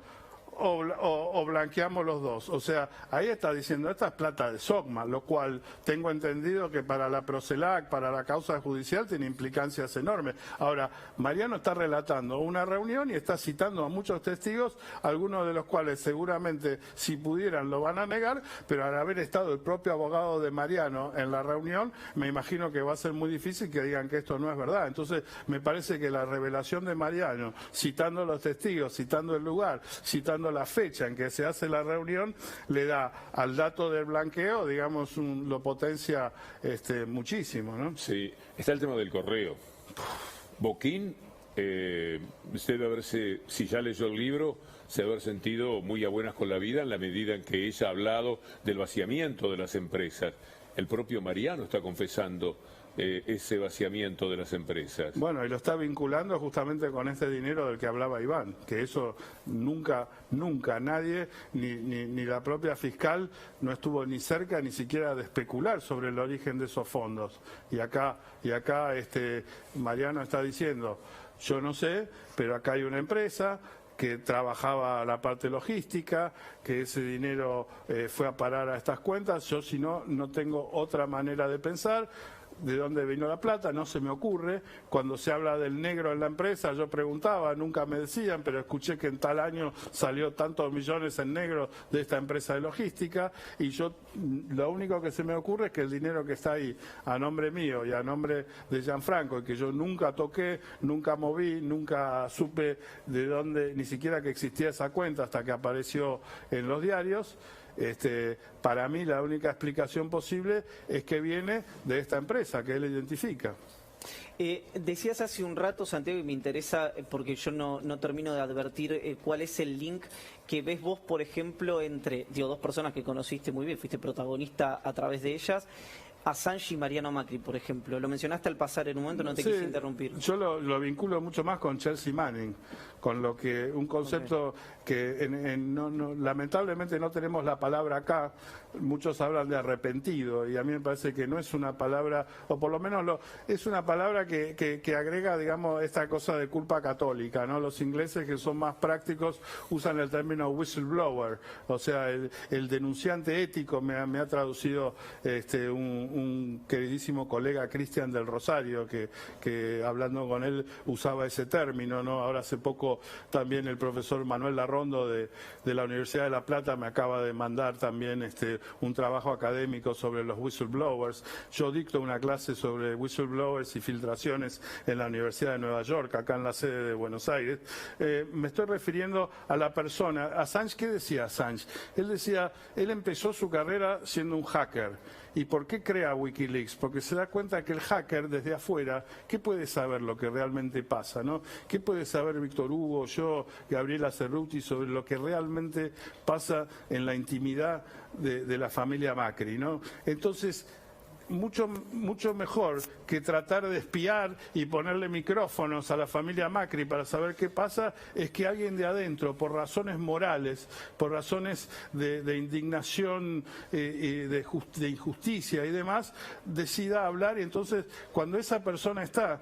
o blanqueamos los dos. O sea, ahí está diciendo, esta es plata de SOCMA, lo cual tengo entendido que para la Procelac, para la causa judicial, tiene implicancias enormes. Ahora, Mariano está relatando una reunión y está citando a muchos testigos, algunos de los cuales seguramente, si pudieran, lo van a negar, pero al haber estado el propio abogado de Mariano en la reunión, me imagino que va a ser muy difícil que digan que esto no es verdad. Entonces, me parece que la revelación de Mariano, citando a los testigos, citando el lugar, citando la fecha en que se hace la reunión, le da al dato del blanqueo, digamos, lo potencia muchísimo, ¿no? Sí, está el tema del correo. Boquín, usted debe haberse, si ya leyó el libro, se debe haber sentido muy a buenas con la vida en la medida en que ella ha hablado del vaciamiento de las empresas. El propio Mariano está confesando ese vaciamiento de las empresas. Bueno, y lo está vinculando justamente con este dinero del que hablaba Iván, que eso nunca nadie, ni la propia fiscal, no estuvo ni cerca ni siquiera de especular sobre el origen de esos fondos. Y acá Mariano está diciendo, yo no sé, pero acá hay una empresa que trabajaba la parte logística, que ese dinero fue a parar a estas cuentas, yo si no tengo otra manera de pensar. ¿De dónde vino la plata? No se me ocurre. Cuando se habla del negro en la empresa, yo preguntaba, nunca me decían, pero escuché que en tal año salió tantos millones en negro de esta empresa de logística, y yo lo único que se me ocurre es que el dinero que está ahí a nombre mío y a nombre de Gianfranco, y que yo nunca toqué, nunca moví, nunca supe de dónde, ni siquiera que existía esa cuenta hasta que apareció en los diarios. Para mí la única explicación posible es que viene de esta empresa que él identifica. Decías hace un rato, Santiago, y me interesa porque yo no termino de advertir cuál es el link que ves vos, por ejemplo, entre dos personas que conociste muy bien, fuiste protagonista a través de ellas, Assange y Mariano Macri, por ejemplo. Lo mencionaste al pasar en un momento, no te quise interrumpir. Yo lo vinculo mucho más con Chelsea Manning, con lo que un concepto que lamentablemente no tenemos la palabra acá. Muchos hablan de arrepentido y a mí me parece que no es una palabra, o por lo menos es una palabra que agrega, digamos, esta cosa de culpa católica, ¿no? Los ingleses, que son más prácticos, usan el término whistleblower, o sea, el denunciante ético. Me ha traducido un queridísimo colega, Cristian del Rosario, que hablando con él usaba ese término, ¿no? Ahora hace poco también el profesor Manuel Larrondo de la Universidad de La Plata me acaba de mandar también un trabajo académico sobre los whistleblowers. Yo dicto una clase sobre whistleblowers y filtraciones en la Universidad de Nueva York, acá en la sede de Buenos Aires. Me estoy refiriendo a la persona. Assange, ¿qué decía Assange? Él empezó su carrera siendo un hacker. ¿Y por qué crea Wikileaks? Porque se da cuenta que el hacker desde afuera, ¿qué puede saber lo que realmente pasa, ¿no? ¿Qué puede saber Víctor Hugo, yo, Gabriela Cerruti, sobre lo que realmente pasa en la intimidad de la familia Macri, ¿no? Entonces, mucho mejor que tratar de espiar y ponerle micrófonos a la familia Macri para saber qué pasa, es que alguien de adentro, por razones morales, por razones de indignación, de injusticia y demás, decida hablar. Y entonces, cuando esa persona está...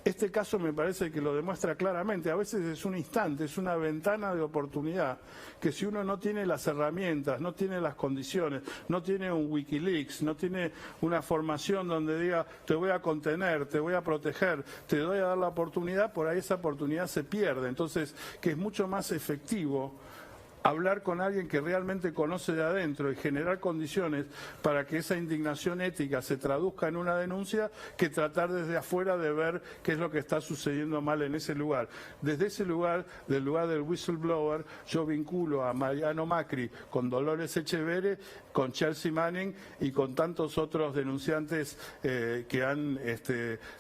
Este caso me parece que lo demuestra claramente. A veces es un instante, es una ventana de oportunidad, que si uno no tiene las herramientas, no tiene las condiciones, no tiene un Wikileaks, no tiene una formación donde diga te voy a contener, te voy a proteger, te voy a dar la oportunidad, por ahí esa oportunidad se pierde. Entonces, que es mucho más efectivo hablar con alguien que realmente conoce de adentro y generar condiciones para que esa indignación ética se traduzca en una denuncia, que tratar desde afuera de ver qué es lo que está sucediendo mal en ese lugar. Desde ese lugar, del lugar del whistleblower, yo vinculo a Mariano Macri con Dolores Echeverre, con Chelsea Manning y con tantos otros denunciantes que han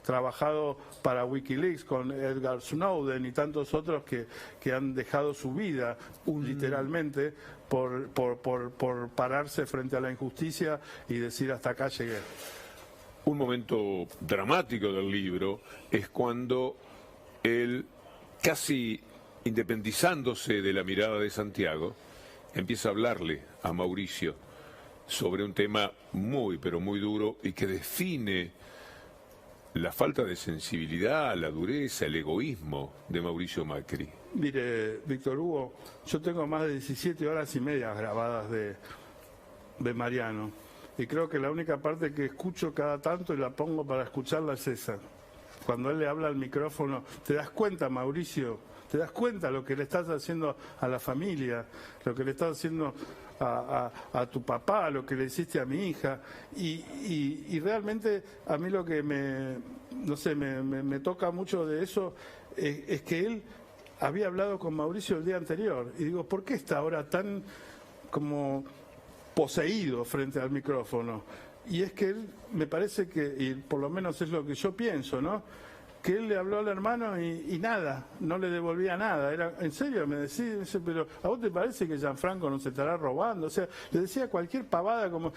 trabajado para Wikileaks, con Edward Snowden y tantos otros que han dejado su vida literalmente literalmente, por pararse frente a la injusticia y decir hasta acá llegué. Un momento dramático del libro es cuando él, casi independizándose de la mirada de Santiago, empieza a hablarle a Mauricio sobre un tema muy, pero muy duro y que define la falta de sensibilidad, la dureza, el egoísmo de Mauricio Macri. Mire, Víctor Hugo, yo tengo más de 17 horas y media grabadas de Mariano. Y creo que la única parte que escucho cada tanto y la pongo para escucharla es esa. Cuando él le habla al micrófono, ¿te das cuenta, Mauricio? ¿Te das cuenta lo que le estás haciendo a la familia? Lo que le estás haciendo a tu papá, lo que le hiciste a mi hija. Y realmente a mí lo que me toca mucho de eso es que él había hablado con Mauricio el día anterior. Y digo, ¿por qué está ahora tan como poseído frente al micrófono? Y es que él, me parece que, y por lo menos es lo que yo pienso, ¿no?, que él le habló al hermano y nada, no le devolvía nada. Era, ¿en serio? Me decía, pero ¿a vos te parece que Gianfranco nos estará robando? O sea, le decía cualquier pavada como,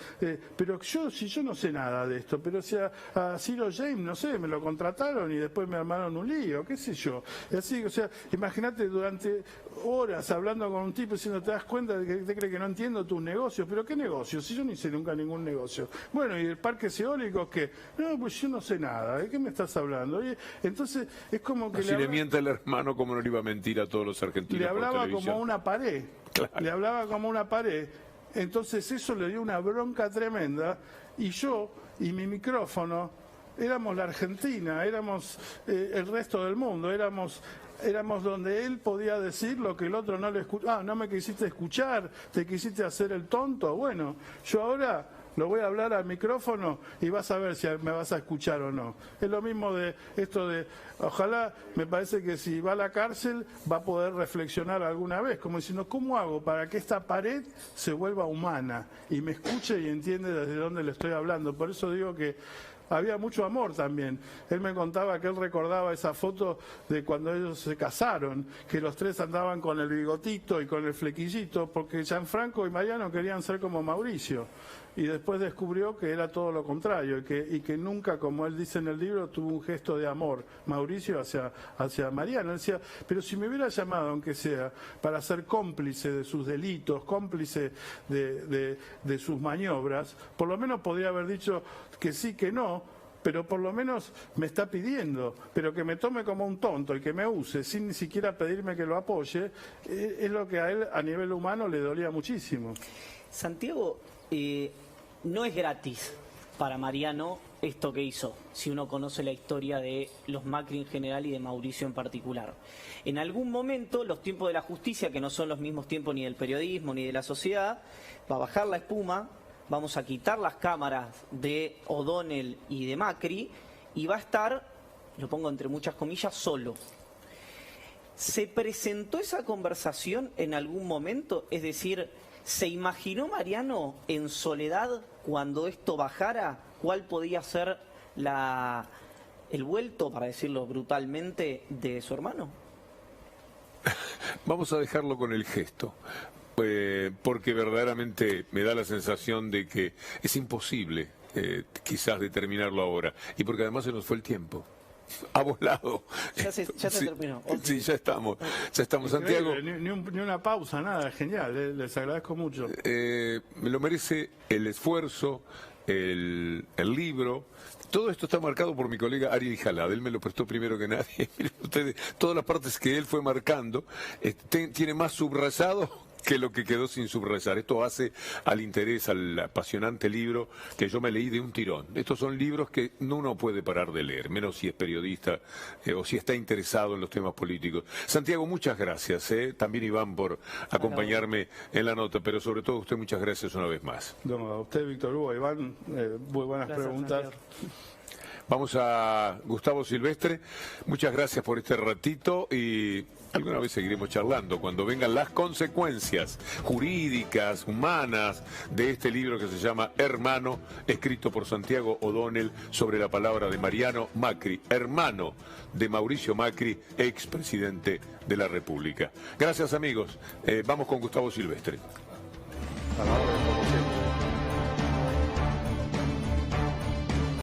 pero si yo no sé nada de esto, pero si a Ciro James, no sé, me lo contrataron y después me armaron un lío, qué sé yo. Y así, o sea, imagínate durante horas hablando con un tipo diciendo, ¿te das cuenta de que te cree que no entiendo tus negocios? ¿Pero qué negocios? Si yo no hice nunca ningún negocio. Bueno, y el parque eólico, que no, pues yo no sé nada, ¿de qué me estás hablando? Y entonces es como que le miente al hermano como no le iba a mentir a todos los argentinos. Le hablaba como una pared, claro. Le hablaba como una pared. Entonces eso le dio una bronca tremenda y yo y mi micrófono éramos la Argentina, éramos el resto del mundo, éramos donde él podía decir lo que el otro no le escuchaba. Ah, no me quisiste escuchar, te quisiste hacer el tonto. Bueno, yo ahora lo voy a hablar al micrófono y vas a ver si me vas a escuchar o no. Es lo mismo de esto de, ojalá, me parece que si va a la cárcel va a poder reflexionar alguna vez, como diciendo, ¿cómo hago para que esta pared se vuelva humana y me escuche y entiende desde dónde le estoy hablando? Por eso digo que había mucho amor también. Él me contaba que él recordaba esa foto de cuando ellos se casaron, que los tres andaban con el bigotito y con el flequillito, porque Gianfranco y Mariano querían ser como Mauricio. Y después descubrió que era todo lo contrario y que nunca, como él dice en el libro, tuvo un gesto de amor Mauricio hacia Mariano. Él decía, pero si me hubiera llamado, aunque sea, para ser cómplice de sus delitos, cómplice de sus maniobras, por lo menos podría haber dicho que sí, que no, pero por lo menos me está pidiendo, pero que me tome como un tonto y que me use sin ni siquiera pedirme que lo apoye, es lo que a él a nivel humano le dolía muchísimo. Santiago, no es gratis para Mariano esto que hizo, si uno conoce la historia de los Macri en general y de Mauricio en particular. En algún momento, los tiempos de la justicia, que no son los mismos tiempos ni del periodismo ni de la sociedad, va a bajar la espuma, vamos a quitar las cámaras de O'Donnell y de Macri y va a estar, lo pongo entre muchas comillas, solo. ¿Se presentó esa conversación en algún momento? Es decir, ¿se imaginó Mariano en soledad cuando esto bajara? ¿Cuál podía ser el vuelto, para decirlo brutalmente, de su hermano? Vamos a dejarlo con el gesto, porque verdaderamente me da la sensación de que es imposible quizás determinarlo ahora, y porque además se nos fue el tiempo. Ha volado. Ya se terminó. Okay. Sí, ya estamos. Santiago. Ni una pausa, nada, genial, les agradezco mucho. Me lo merece el esfuerzo, el libro. Todo esto está marcado por mi colega Ariel Jalad, él me lo prestó primero que nadie. Miren ustedes, todas las partes que él fue marcando, tiene más subrayado que lo que quedó sin subrayar. Esto hace al interés, al apasionante libro que yo me leí de un tirón. Estos son libros que uno puede parar de leer, menos si es periodista o si está interesado en los temas políticos. Santiago, muchas gracias. También Iván por acompañarme en la nota, pero sobre todo a usted muchas gracias una vez más. No, a usted, Víctor Hugo, Iván, muy buenas preguntas. Santiago. Vamos a Gustavo Silvestre. Muchas gracias por este ratito y alguna vez seguiremos charlando cuando vengan las consecuencias jurídicas, humanas de este libro que se llama Hermano, escrito por Santiago O'Donnell sobre la palabra de Mariano Macri, hermano de Mauricio Macri, expresidente de la República. Gracias, amigos. Vamos con Gustavo Silvestre.